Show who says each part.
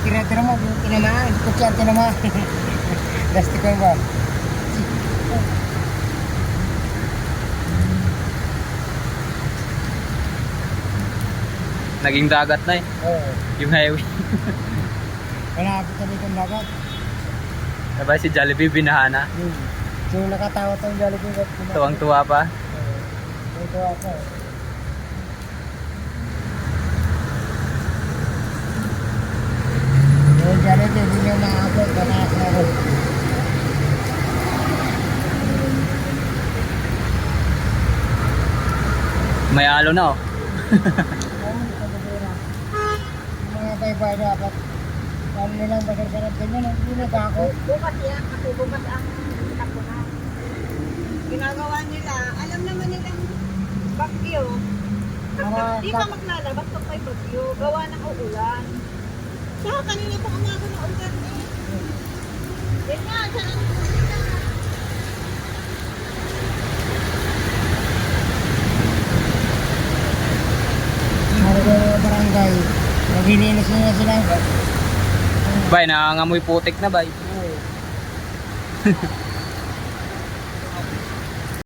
Speaker 1: Tira-tira mo, tinamaan. Kutsyan, tinamaan. Plastic ko ba?
Speaker 2: Naging dagat na eh.
Speaker 1: Oo.
Speaker 2: Yung highway.
Speaker 1: Malapit na dito ang dagat.
Speaker 2: Diba si Jollibee binahana?
Speaker 1: So nakatawa tong Jollibee.
Speaker 2: Tuwang-tuwa pa.
Speaker 1: Ito ako. Yung Jollibee, hindi nyo maabot. Manakas na ako.
Speaker 2: May alo na oh.
Speaker 1: Mga bay-bay dapat. Paano nilang basar-sarap ganyan. Hindi na ba ako?
Speaker 3: Bukas yan, kasi bukas ang tapunan. Ginagawa nila, alam naman nilang bagyo. Di ka maglalabas pag may bagyo, gawa ng uulan. Saka kanina pa umaga ng ulan eh. Yan nga, saan ang
Speaker 1: Mga barangay. Naglilinis na sila.
Speaker 2: Bay, nangangamoy putik na bay.
Speaker 1: Oo.